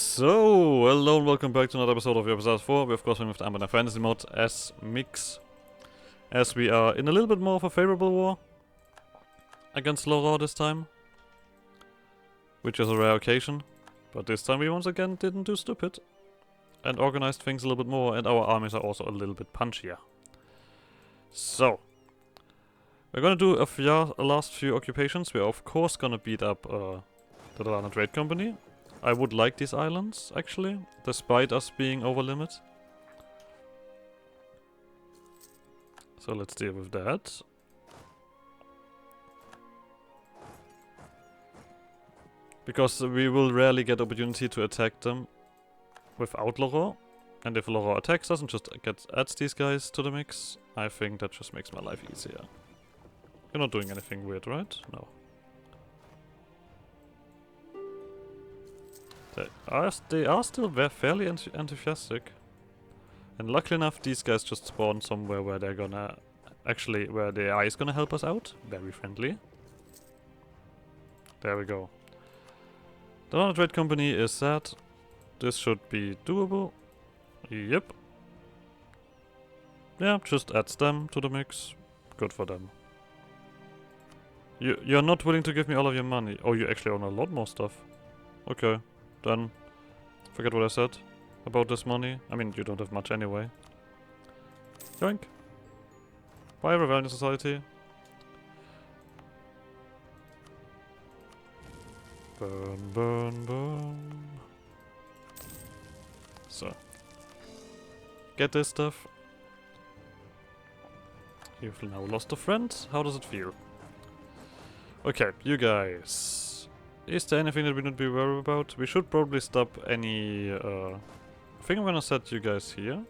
So, hello and welcome back to another episode of episode 4. We're of course playing with the Anbennar fantasy mode as Mykx, as we are in a little bit more of a favorable war against Laura this time, which is a rare occasion, but this time we once again didn't do stupid and organized things a little bit more, and our armies are also a little bit punchier. So, we're gonna do a last few occupations. We're of course gonna beat up the Dalana Trade Company. I would like these islands, actually, despite us being over limit. So let's deal with that. Because we will rarely get opportunity to attack them without Laura. And if Laura attacks us and just adds these guys to the mix, I think that just makes my life easier. You're not doing anything weird, right? No. They are still fairly enthusiastic. And luckily enough, these guys just spawn somewhere where they're gonna... Actually, where the AI is gonna help us out. Very friendly. There we go. The Dalana Trade Company is sad. This should be doable. Yep. Yeah, just adds them to the mix. Good for them. You're not willing to give me all of your money. Oh, you actually own a lot more stuff. Okay. Then, forget what I said about this money. I mean, you don't have much anyway. Yoink. Bye, Rebellion Society. Burn, burn, burn. So. Get this stuff. You've now lost a friend. How does it feel? Okay, you guys. Is there anything that we need to be worried about? We should probably stop any... I think I'm gonna set you guys here.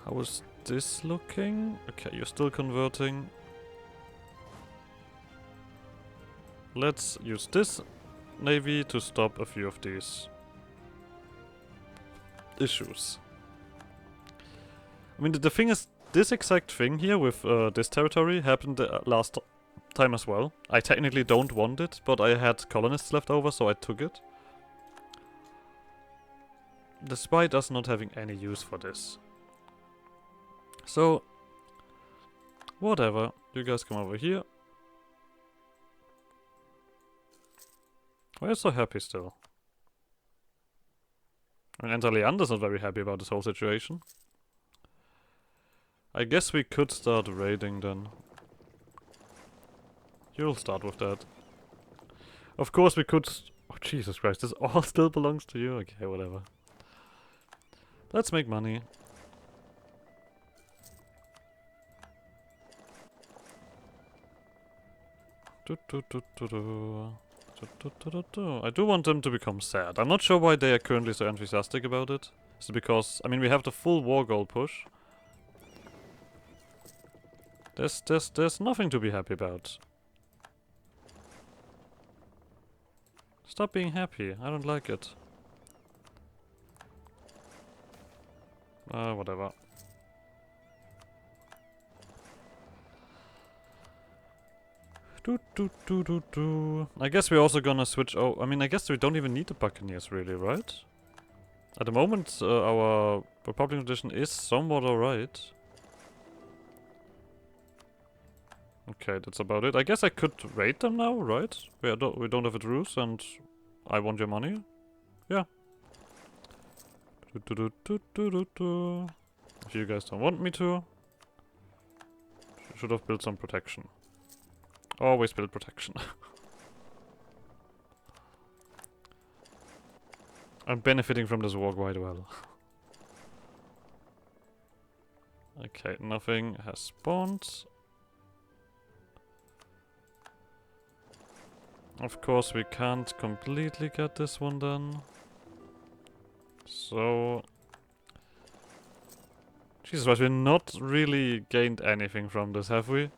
How is this looking? Okay, you're still converting. Let's use this navy to stop a few of these issues. I mean, the thing is, this exact thing here with this territory happened last time as well. I technically don't want it, but I had colonists left over, so I took it. Despite us not having any use for this. So, whatever. You guys come over here. Why are you so happy still? I mean, Leander's not very happy about this whole situation. I guess we could start raiding then. You'll start with that. Of course we could... Oh, Jesus Christ, this all still belongs to you? Okay, whatever. Let's make money. I do want them to become sad. I'm not sure why they are currently so enthusiastic about it. Is it because... I mean, we have the full war goal push. There's nothing to be happy about. Stop being happy. I don't like it. Whatever. I guess we're also gonna switch. Oh, I mean, I guess we don't even need the Buccaneers, really, right? At the moment, our Republican edition is somewhat alright. Okay, that's about it. I guess I could raid them now, right? We don't have a truce, and I want your money. Yeah. If you guys don't want me to, should have built some protection. Always build protection. I'm benefiting from this war quite well. Okay, nothing has spawned. Of course, we can't completely get this one done. So... Jesus Christ, we've not really gained anything from this, have we?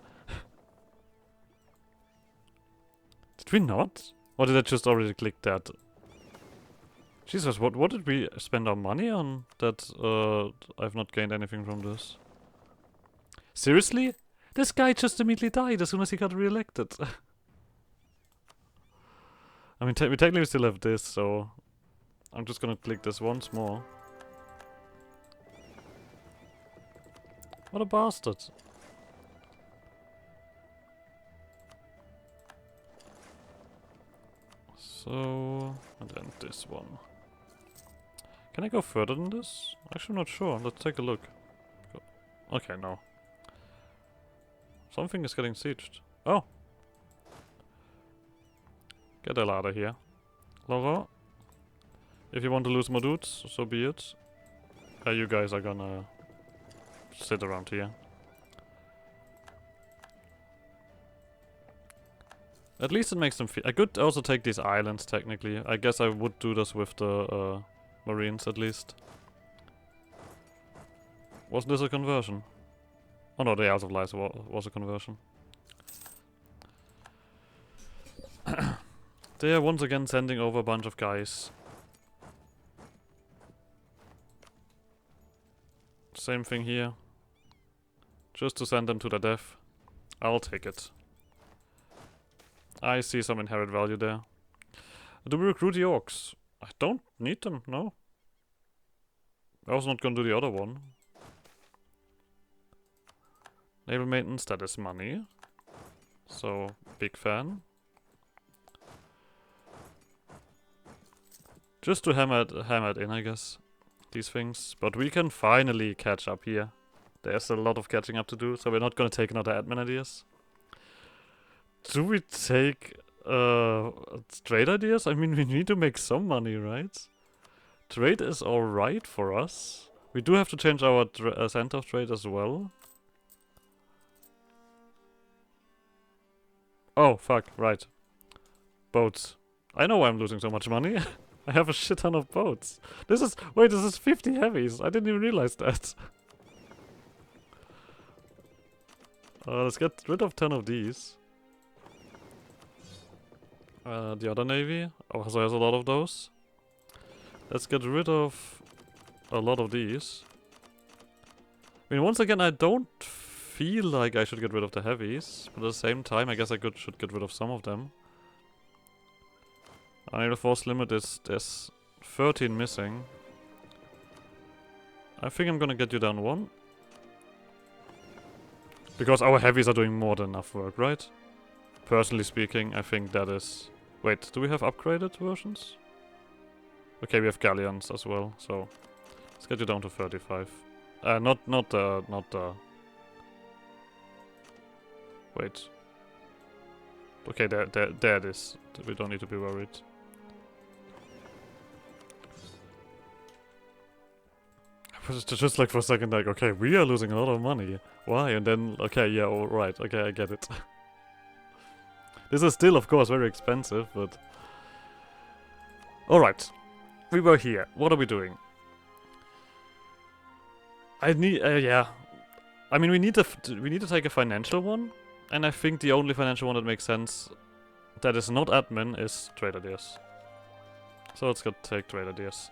Did we not? Or did I just already click that? Jesus, what did we spend our money on that I've not gained anything from this? Seriously? This guy just immediately died as soon as he got re-elected. I mean, we technically still have this, so I'm just gonna click this once more. What a bastard. So, and then this one. Can I go further than this? Actually, not sure. Let's take a look. Okay, no. Something is getting sieged. Oh! Get the hell out of here. Laura, if you want to lose more dudes, so be it. You guys are gonna sit around here. At least it makes them feel... I could also take these islands, technically. I guess I would do this with the Marines, at least. Was this a conversion? Oh no, the House of Lies was a conversion. They are once again sending over a bunch of guys. Same thing here. Just to send them to their death. I'll take it. I see some inherent value there. Do we recruit the orcs? I don't need them, no. I was not gonna do the other one. Naval maintenance, that is money. So, big fan. Just to hammer it in, I guess. These things. But we can finally catch up here. There's a lot of catching up to do, so we're not gonna take another admin ideas. Do we take trade ideas? I mean, we need to make some money, right? Trade is alright for us. We do have to change our center of trade as well. Oh, fuck, right. Boats. I know why I'm losing so much money. I have a shit ton of boats. This is 50 heavies. I didn't even realize that. Let's get rid of 10 of these. The other navy also has a lot of those. Let's get rid of a lot of these. I mean, once again, I don't feel like I should get rid of the heavies, but at the same time, I guess I should get rid of some of them. Unable force limit is there's 13 missing. I think I'm gonna get you down 1. Because our heavies are doing more than enough work, right? Personally speaking, I think that is... Wait, do we have upgraded versions? Okay, we have galleons as well, so... Let's get you down to 35. Not the... Wait. Okay, there it is. We don't need to be worried. I was just like for a second like, okay, we are losing a lot of money. Why? And then, okay, yeah, alright, okay, I get it. This is still, of course, very expensive, but... Alright. We were here. What are we doing? I need... yeah. I mean, we need to take a financial one. And I think the only financial one that makes sense that is not admin is trade ideas. So let's go take trade ideas.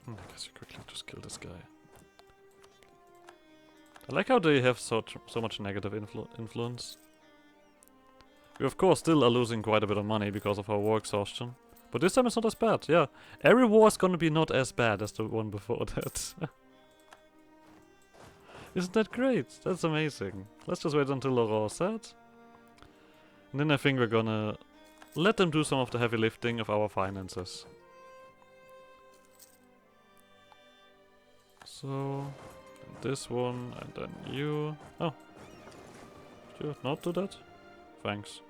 I guess you quickly just kill this guy. I like how they have so much negative influence. We of course still are losing quite a bit of money because of our war exhaustion. But this time it's not as bad, yeah. Every war is gonna be not as bad as the one before that. Isn't that great? That's amazing. Let's just wait until Laurent set. And then I think we're gonna let them do some of the heavy lifting of our finances. So... this one, and then you... Oh. Did you not do that? Thanks.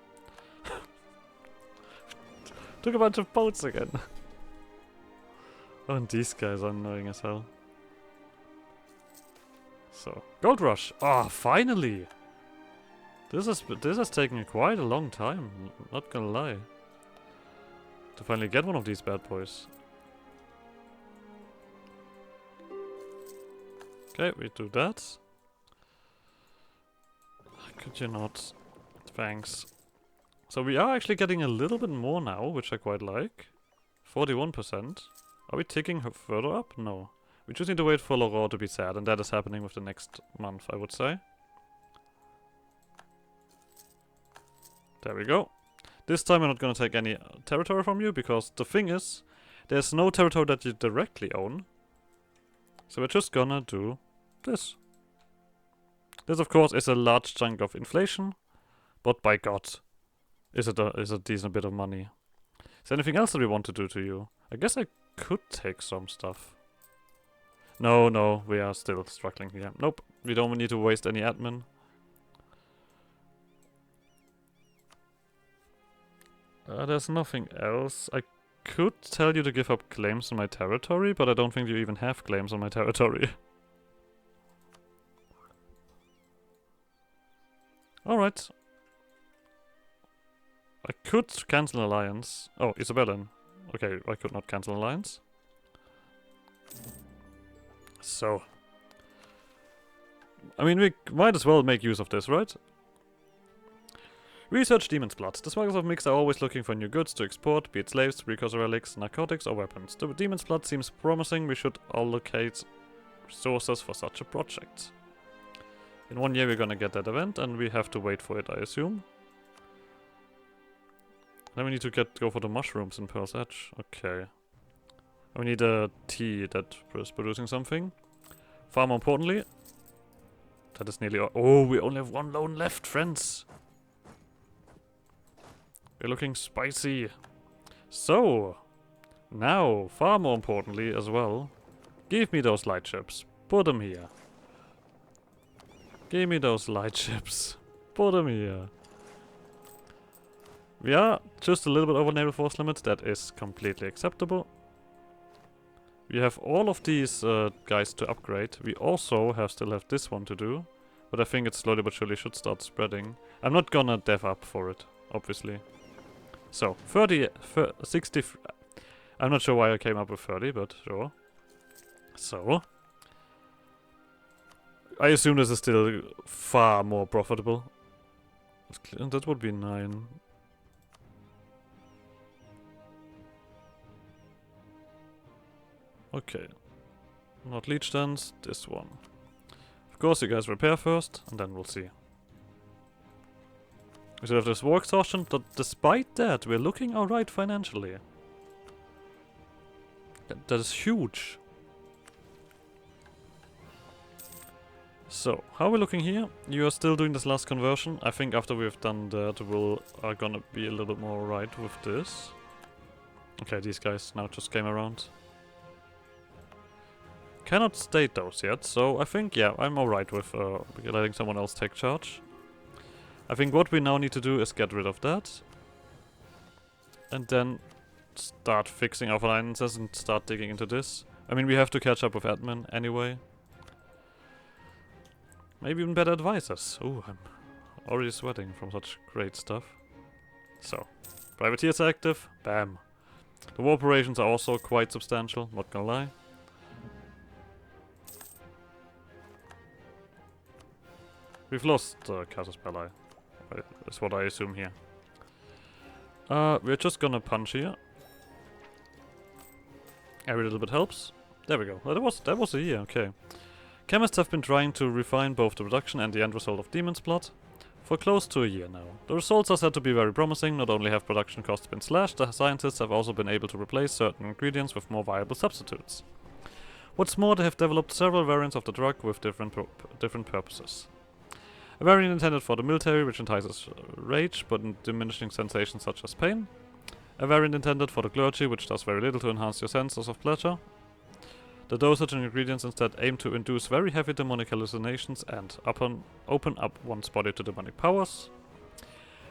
Took a bunch of boats again. Oh, and these guys are annoying as hell. So, Gold Rush! Ah, finally! This has taken quite a long time, not gonna lie. To finally get one of these bad boys. Okay, we do that. Could you not? Thanks. So we are actually getting a little bit more now, which I quite like. 41%. Are we ticking further up? No. We just need to wait for Laurent to be sad, and that is happening with the next month, I would say. There we go. This time we're not gonna take any territory from you, because the thing is, there's no territory that you directly own. So we're just gonna do this. This, of course, is a large chunk of inflation, but by God, is it a decent bit of money. Is there anything else that we want to do to you? I guess I could take some stuff. No, we are still struggling here. Nope, we don't need to waste any admin. There's nothing else. I could tell you to give up claims on my territory, but I don't think you even have claims on my territory. Alright. I could cancel an alliance. Oh, Isabellan. Okay, I could not cancel an alliance. So. I mean, we might as well make use of this, right? Research Demon's Blood. The smugglers of Mykx are always looking for new goods to export, be it slaves, precursor relics, narcotics, or weapons. The Demon's Blood seems promising. We should allocate resources for such a project. In 1 year we're gonna get that event, and we have to wait for it, I assume. Then we need to go for the mushrooms in Pearl's Edge. Okay. And we need a tea that is producing something. Far more importantly, that is nearly... Oh, we only have 1 loan left, friends! We're looking spicy. So, now, far more importantly as well, give me those light ships. Put them here. Give me those light ships. Put them here. We are just a little bit over naval force limit. That is completely acceptable. We have all of these guys to upgrade. We also still have this one to do. But I think it slowly but surely should start spreading. I'm not gonna dev up for it, obviously. So, 60... I'm not sure why I came up with 30, but sure. So... I assume this is still far more profitable. That would be 9. Okay. Not leech dance, this one. Of course, you guys repair first, and then we'll see. We should have this war exhaustion, but despite that, we're looking alright financially. That is huge. So, how are we looking here? You are still doing this last conversion. I think after we've done that, we are gonna be a little bit more right with this. Okay, these guys now just came around. Cannot state those yet, so I think, yeah, I'm alright with letting someone else take charge. I think what we now need to do is get rid of that. And then start fixing our alliances and start digging into this. I mean, we have to catch up with admin anyway. Maybe even better advisors. Ooh, I'm already sweating from such great stuff. So, privateers are active. Bam. The war operations are also quite substantial, not gonna lie. We've lost Casus Belli. That's what I assume here. We're just gonna punch here. Every little bit helps. There we go. Well, that was a year, okay. Chemists have been trying to refine both the production and the end result of Demon's Blood for close to a year now. The results are said to be very promising. Not only have production costs been slashed, the scientists have also been able to replace certain ingredients with more viable substitutes. What's more, they have developed several variants of the drug with different purposes. A variant intended for the military, which entices rage, but diminishing sensations such as pain. A variant intended for the clergy, which does very little to enhance your senses of pleasure. The dosage and ingredients instead aim to induce very heavy demonic hallucinations and open up one's body to demonic powers.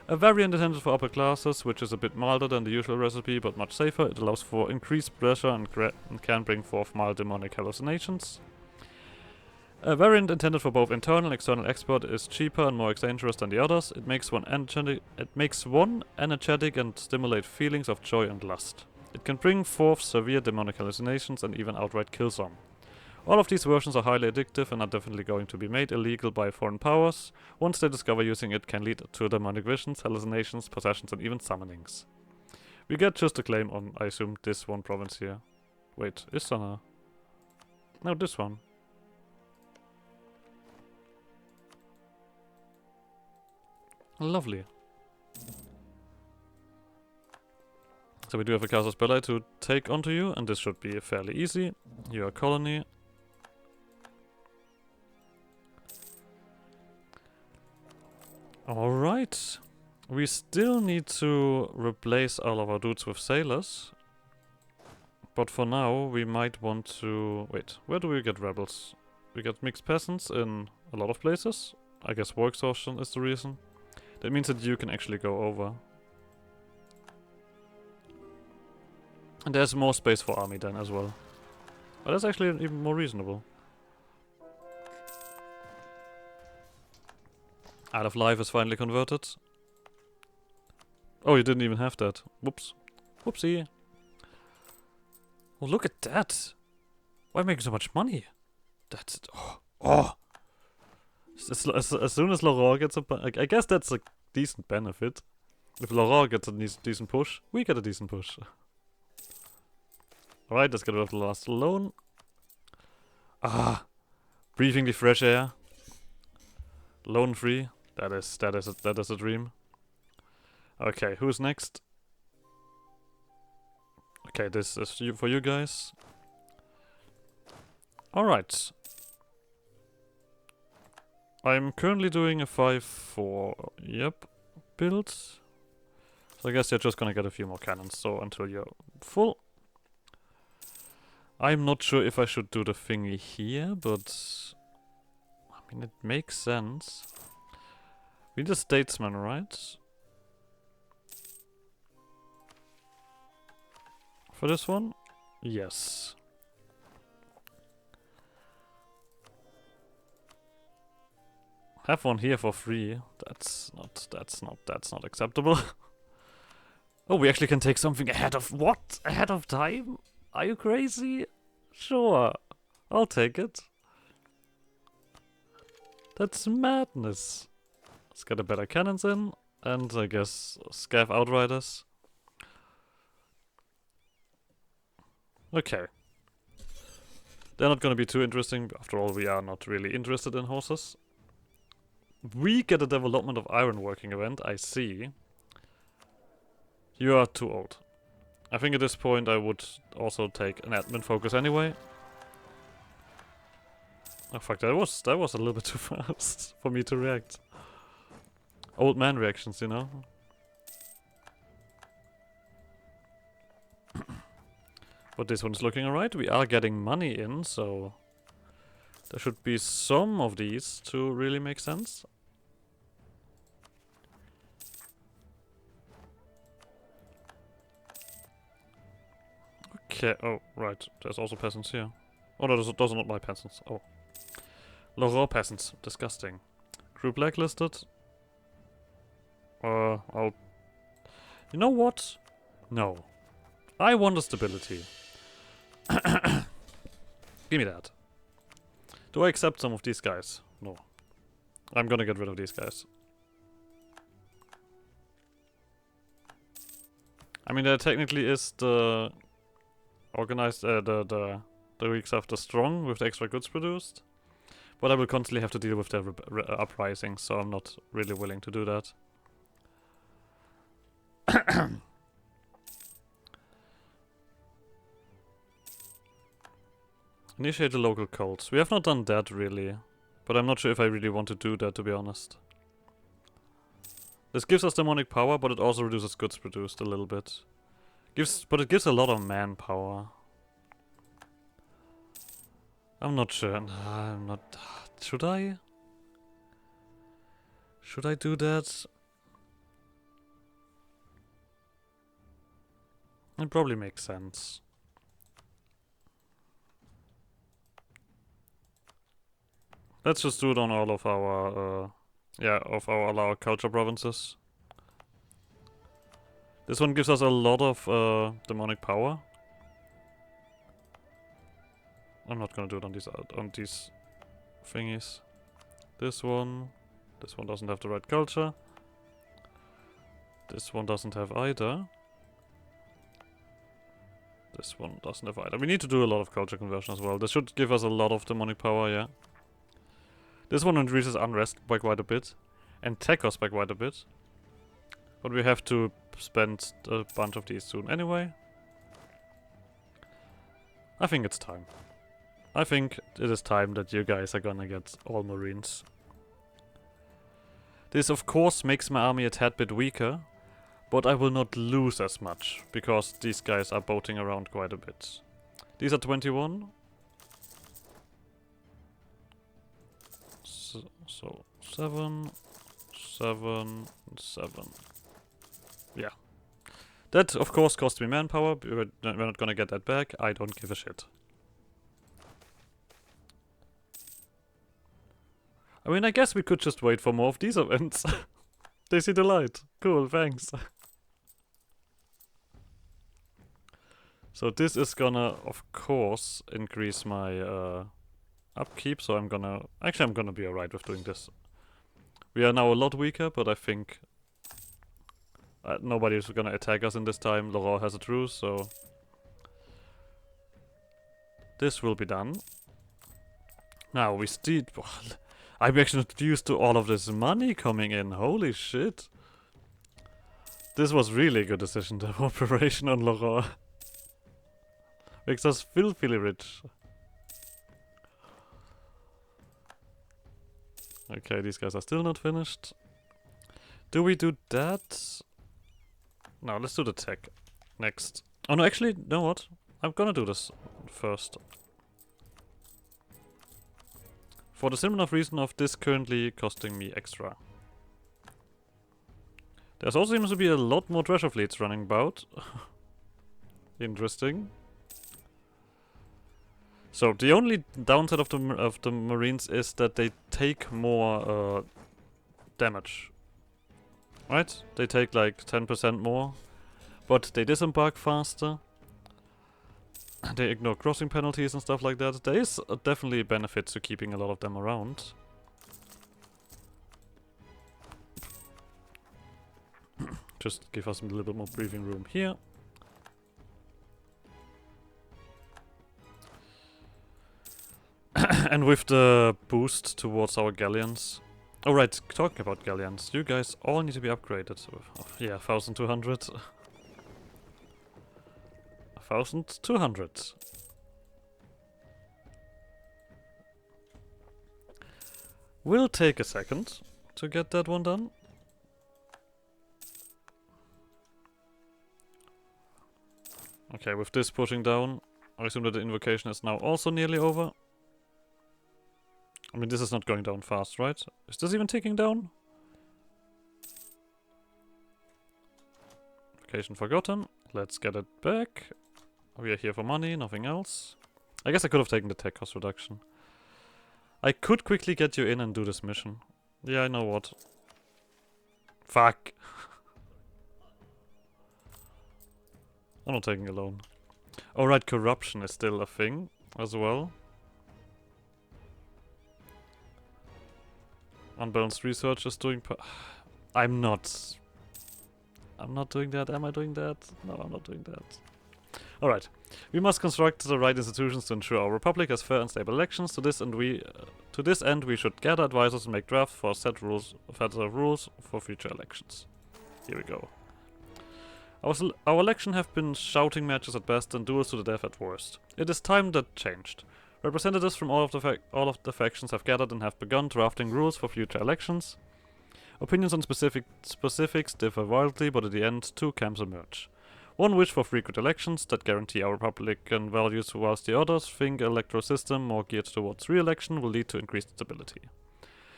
A variant intended for upper classes, which is a bit milder than the usual recipe, but much safer. It allows for increased pressure and can bring forth mild demonic hallucinations. A variant intended for both internal and external export is cheaper and more dangerous than the others. It makes one energetic and stimulate feelings of joy and lust. It can bring forth severe demonic hallucinations and even outright kill some. All of these versions are highly addictive and are definitely going to be made illegal by foreign powers. Once they discover using it can lead to demonic visions, hallucinations, possessions and even summonings. We get just a claim on, I assume, this one province here. Wait, is there a... No, this one. Lovely. So we do have a Casus Belli to take onto you, and this should be fairly easy. You're a colony. Alright. We still need to replace all of our dudes with sailors. But for now, we might want to... Wait, where do we get rebels? We get mixed peasants in a lot of places. I guess war exhaustion is the reason. That means that you can actually go over. And there's more space for army then as well. But that's actually even more reasonable. Isle of Life is finally converted. Oh, you didn't even have that. Whoops. Whoopsie. Oh, look at that. Why make so much money? That's... Oh. Oh. As soon as Laurent gets a... I guess that's a decent benefit. If Laurent gets a decent push, we get a decent push. Alright, let's get rid of the last loan. Ah. Breathing the fresh air. Loan free. That is a dream. Okay, who's next? Okay, this is for you guys. Alright. I'm currently doing a 5-4, yep, build. So I guess you're just gonna get a few more cannons, so until you're full. I'm not sure if I should do the thingy here, but... I mean, it makes sense. We need a statesman, right? For this one? Yes. Have one here for free. That's not acceptable. Oh, we actually can take something ahead of what? Ahead of time? Are you crazy? Sure. I'll take it. That's madness. Let's get a better cannons in, and I guess Scav Outriders. Okay. They're not gonna be too interesting. After all, we are not really interested in horses. We get a development of ironworking event, I see. You are too old. I think at this point I would also take an admin focus anyway. Oh fuck, that was a little bit too fast for me to react. Old man reactions, you know? But this one's looking alright. We are getting money in, so... there should be some of these to really make sense. Okay, oh, right. There's also peasants here. Oh, no, those are not my peasants. Oh. Laurent peasants. Disgusting. Crew blacklisted. I'll... You know what? No. I want a stability. Give me that. Do I accept some of these guys? No. I'm gonna get rid of these guys. I mean, there technically is the... organized, the weeks after strong with the extra goods produced. But I will constantly have to deal with the uprising, so I'm not really willing to do that. Initiate the local cults. We have not done that really, but I'm not sure if I really want to do that, to be honest. This gives us demonic power, but it also reduces goods produced a little bit. But it gives a lot of manpower. I'm not sure. I'm not... Should I? Should I do that? It probably makes sense. Let's just do it on all of our, all our culture provinces. This one gives us a lot of demonic power. I'm not gonna do it on these thingies. This one doesn't have the right culture. This one doesn't have either. This one doesn't have either. We need to do a lot of culture conversion as well. This should give us a lot of demonic power, yeah. This one increases unrest by quite a bit, and tech us by quite a bit. But we have to spend a bunch of these soon anyway. I think it's time. I think it is time that you guys are gonna get all Marines. This of course makes my army a tad bit weaker, but I will not lose as much, because these guys are boating around quite a bit. These are 21. So 7, 7, 7. Yeah. That of course cost me manpower, but we're not gonna get that back. I don't give a shit. I mean, I guess we could just wait for more of these events. They see the light. Cool, thanks. So this is gonna, of course, increase my upkeep, so I'm gonna be alright with doing this. We are now a lot weaker, but I think nobody is gonna attack us in this time. Laurent has a truce, so this will be done. Now we still... I'm actually not used to all of this money coming in. Holy shit. This was really a good decision, the operation on Laurent. Makes us filthily rich. Okay, these guys are still not finished. Do we do that? No, let's do the tech next. Oh no, actually, you know what? I'm gonna do this first. For the simple enough reason of this currently costing me extra. There's also seems to be a lot more treasure fleets running about. Interesting. So the only downside of the Marines is that they take more damage. Right? They take like 10% more, but they disembark faster. They ignore crossing penalties and stuff like that. There is definitely a benefit to keeping a lot of them around. Just give us a little bit more breathing room here. And with the boost towards our galleons. Oh right, talking about galleons, you guys all need to be upgraded. Oh, yeah, 1200. 1200. Will take a second to get that one done. Okay, with this pushing down, I assume that the invocation is now also nearly over. I mean, this is not going down fast, right? Is this even ticking down? Invocation forgotten. Let's get it back. We are here for money, nothing else. I guess I could have taken the tech cost reduction. I could quickly get you in and do this mission. Yeah, I know what. Fuck. I'm not taking a loan. Alright, corruption is still a thing as well. Unbalanced research is doing... I'm not doing that. Am I doing that? No, I'm not doing that. Alright. We must construct the right institutions to ensure our republic has fair and stable elections. To this end, we should gather advisors and make drafts for set of rules for future elections. Here we go. Our election have been shouting matches at best and duels to the death at worst. It is time that changed. Representatives from all of the factions have gathered and have begun drafting rules for future elections. Opinions on specifics differ wildly, but at the end, two camps emerge. One wish for frequent elections that guarantee our republican values, whilst the others think an electoral system more geared towards re-election will lead to increased stability.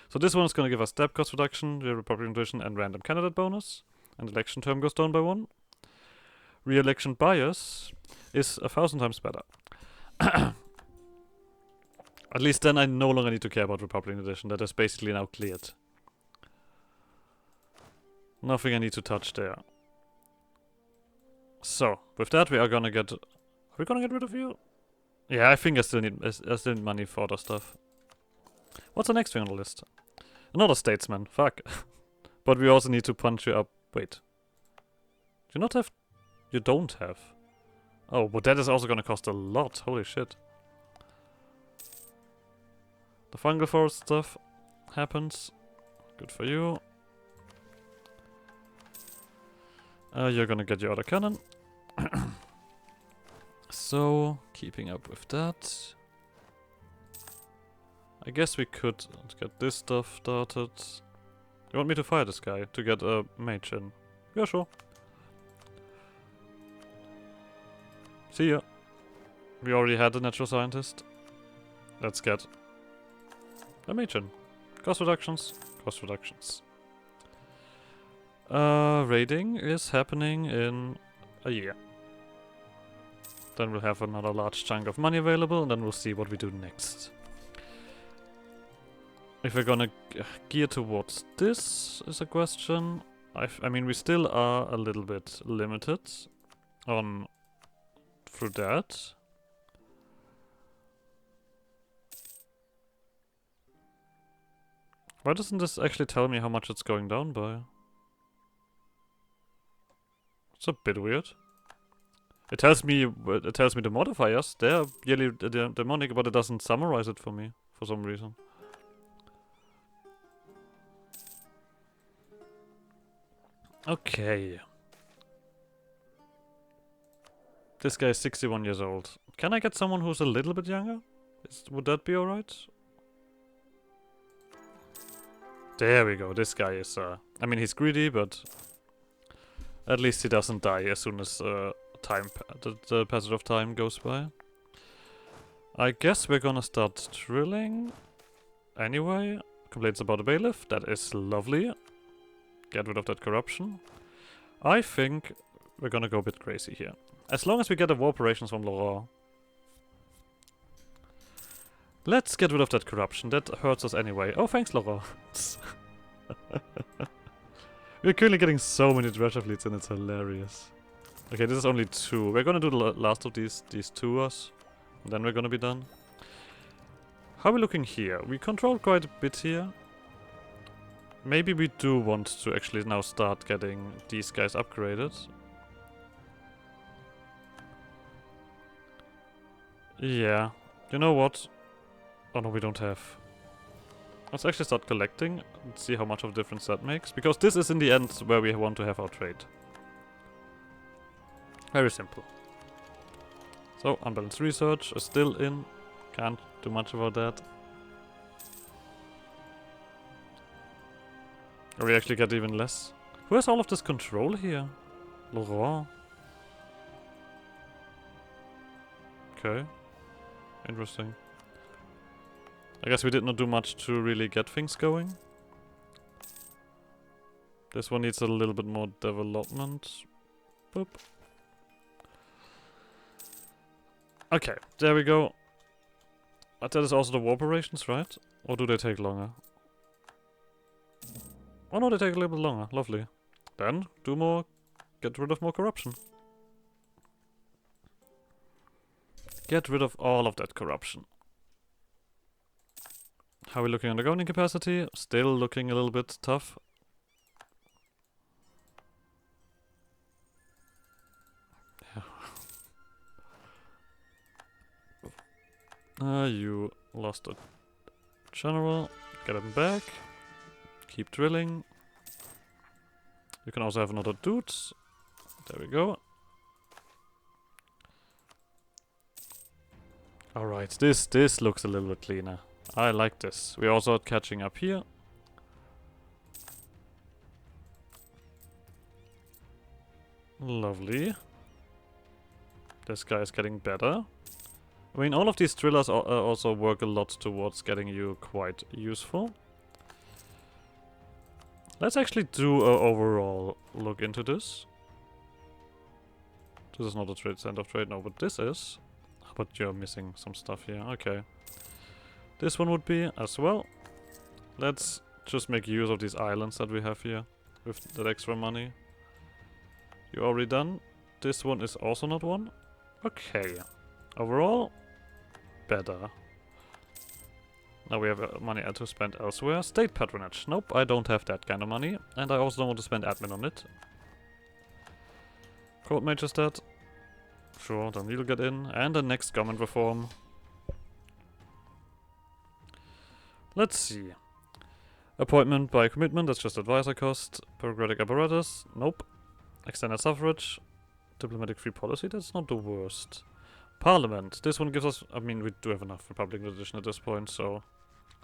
So this one is going to give us step cost reduction, the republican tradition, and random candidate bonus. And election term goes down by 1. Re-election bias is 1,000 times better. At least then I no longer need to care about Republican Edition. That is basically now cleared. Nothing I need to touch there. So, with that we are gonna get... Are we gonna get rid of you? Yeah, I think I still need money for other stuff. What's the next thing on the list? Another statesman. Fuck. But we also need to punch you up. Wait. Do you not have... You don't have. Oh, but that is also gonna cost a lot. Holy shit. The fungal forest stuff happens. Good for you. You're gonna get your other cannon. So, keeping up with that. I guess we could get this stuff started. You want me to fire this guy to get a mage in? Yeah, sure. See ya. We already had a natural scientist. Let's get a mage in. Cost reductions. Cost reductions. Raiding is happening in a year. Then we'll have another large chunk of money available, and then we'll see what we do next. If we're gonna gear towards this is a question. I mean, we still are a little bit limited on through that. Why doesn't this actually tell me how much it's going down by? It's a bit weird. It tells me the modifiers. They're really demonic, but it doesn't summarize it for me for some reason. Okay. This guy is 61 years old. Can I get someone who's a little bit younger? Would that be alright? There we go. This guy is, I mean, he's greedy, but at least he doesn't die as soon as the passage of time goes by. I guess we're gonna start drilling anyway. Complaints about the bailiff. That is lovely. Get rid of that corruption. I think we're gonna go a bit crazy here. As long as we get the war operations from Laurent. Let's get rid of that corruption. That hurts us anyway. Oh, thanks, Laurent. We're currently getting so many treasure fleets and it's hilarious. Okay, this is only 2. We're gonna do the last of these tours. And then we're gonna be done. How are we looking here? We control quite a bit here. Maybe we do want to actually now start getting these guys upgraded. Yeah. You know what? Oh no, we don't have. Let's actually start collecting and see how much of a difference that makes. Because this is in the end where we want to have our trade. Very simple. So, unbalanced research is still in. Can't do much about that. Or we actually get even less. Who has all of this control here? Laurent. Okay. Interesting. I guess we did not do much to really get things going. This one needs a little bit more development. Boop. Okay, there we go. That is also the war operations, right? Or do they take longer? Oh no, they take a little bit longer. Lovely. Then, do more. Get rid of more corruption. Get rid of all of that corruption. How are we looking on the governing capacity? Still looking a little bit tough. You lost a general. Get him back. Keep drilling. You can also have another dude. There we go. Alright, this looks a little bit cleaner. I like this. We're also catching up here. Lovely. This guy is getting better. I mean, all of these drillers also work a lot towards getting you quite useful. Let's actually do an overall look into this. This is not a trade center of trade, no, but this is. But you're missing some stuff here. Okay. This one would be as well. Let's just make use of these islands that we have here with that extra money. You already done? This one is also not one. Okay. Overall, better. Now we have money to spend elsewhere. State patronage. Nope, I don't have that kind of money. And I also don't want to spend admin on it. Court Magistrate. Sure, then we'll get in. And the next government reform. Let's see. Appointment by commitment, that's just advisor cost. Bureaucratic apparatus. Nope. Extended suffrage. Diplomatic free policy, that's not the worst. Parliament. This one gives us... I mean, we do have enough Republican tradition at this point, so...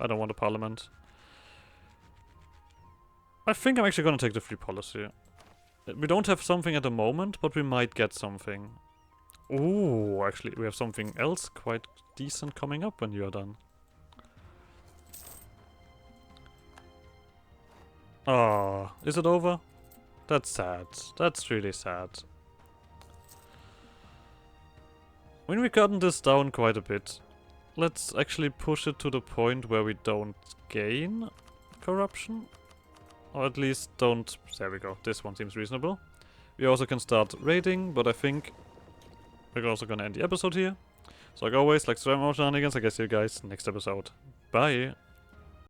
I don't want a parliament. I think I'm actually gonna take the free policy. We don't have something at the moment, but we might get something. Ooh, actually, we have something else quite decent coming up when you are done. Oh, is it over? That's sad. That's really sad. I mean, we've gotten this down quite a bit. Let's actually push it to the point where we don't gain corruption. Or at least don't... There we go. This one seems reasonable. We also can start raiding, but I think we're also gonna end the episode here. So like always, like subscribe more shenanigans. I guess see you guys next episode. Bye!